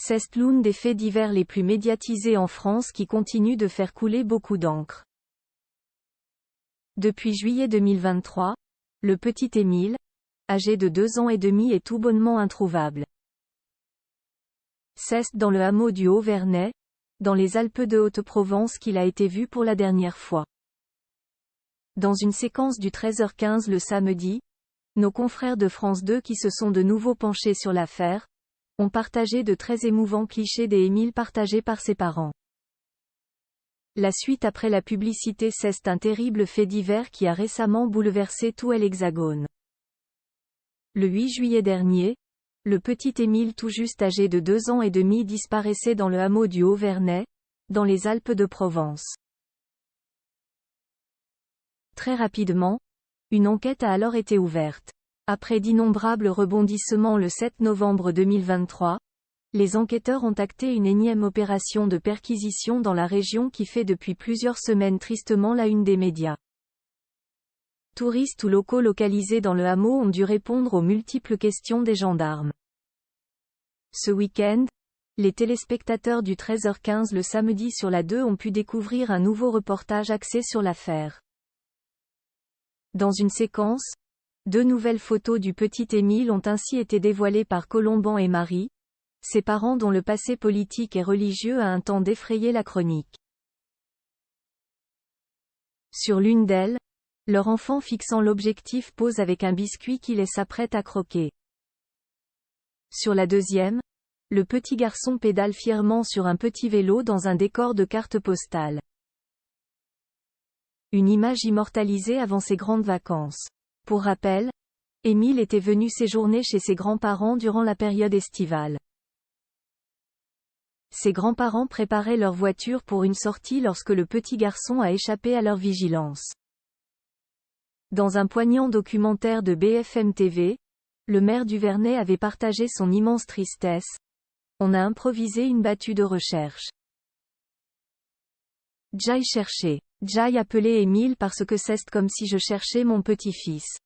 C'est l'une des faits divers les plus médiatisés en France qui continue de faire couler beaucoup d'encre. Depuis juillet 2023, le petit Émile, âgé de 2 ans et demi, est tout bonnement introuvable. C'est dans le hameau du Haut-Vernay, dans les Alpes de Haute-Provence qu'il a été vu pour la dernière fois. Dans une séquence du 13h15 le samedi, nos confrères de France 2 qui se sont de nouveau penchés sur l'affaire, ont partagé de très émouvants clichés des Émiles partagés par ses parents. La suite après la publicité. C'est un terrible fait divers qui a récemment bouleversé tout l'Hexagone. Le 8 juillet dernier, le petit Émile tout juste âgé de 2 ans et demi disparaissait dans le hameau du Haut-Vernay, dans les Alpes de Provence. Très rapidement, une enquête a alors été ouverte. Après d'innombrables rebondissements le 7 novembre 2023, les enquêteurs ont acté une énième opération de perquisition dans la région qui fait depuis plusieurs semaines tristement la une des médias. Touristes ou locaux localisés dans le hameau ont dû répondre aux multiples questions des gendarmes. Ce week-end, les téléspectateurs du 13h15 le samedi sur la 2 ont pu découvrir un nouveau reportage axé sur l'affaire. Dans une séquence, 2 nouvelles photos du petit Émile ont ainsi été dévoilées par Colomban et Marie, ses parents dont le passé politique et religieux a un temps défrayé la chronique. Sur l'une d'elles, leur enfant fixant l'objectif pose avec un biscuit qu'il s'apprête à croquer. Sur la deuxième, le petit garçon pédale fièrement sur un petit vélo dans un décor de carte postale. Une image immortalisée avant ses grandes vacances. Pour rappel, Émile était venu séjourner chez ses grands-parents durant la période estivale. Ses grands-parents préparaient leur voiture pour une sortie lorsque le petit garçon a échappé à leur vigilance. Dans un poignant documentaire de BFM TV, le maire du Vernay avait partagé son immense tristesse. On a improvisé une battue de recherche. J'aille chercher. J'aille appeler Émile parce que c'est comme si je cherchais mon petit-fils.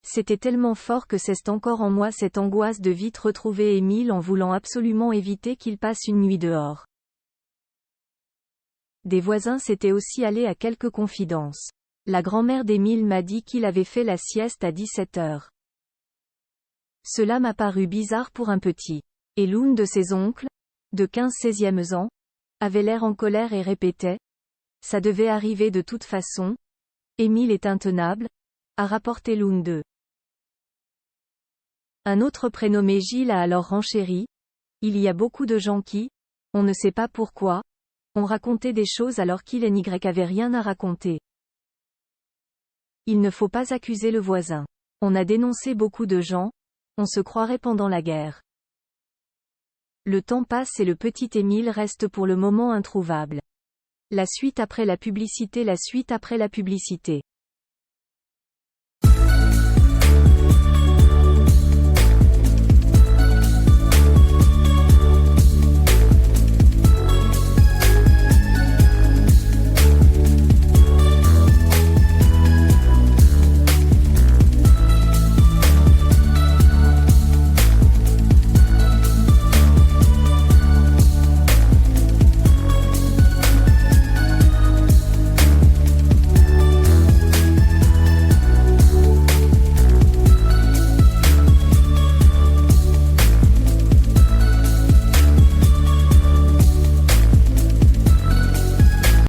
C'était tellement fort que c'est encore en moi cette angoisse de vite retrouver Émile en voulant absolument éviter qu'il passe une nuit dehors. Des voisins s'étaient aussi allés à quelques confidences. La grand-mère d'Émile m'a dit qu'il avait fait la sieste à 17h. Cela m'a paru bizarre pour un petit. Et l'une de ses oncles, de 15-16e ans, avait l'air en colère et répétait « Ça devait arriver de toute façon. Émile est intenable », a rapporté l'une d'eux. Un autre prénommé Gilles a alors renchéri « Il y a beaucoup de gens qui, on ne sait pas pourquoi, ont raconté des choses alors qu'il n'y avait rien à raconter. Il ne faut pas accuser le voisin. On a dénoncé beaucoup de gens, on se croirait pendant la guerre. » Le temps passe et le petit Émile reste pour le moment introuvable. La suite après la publicité.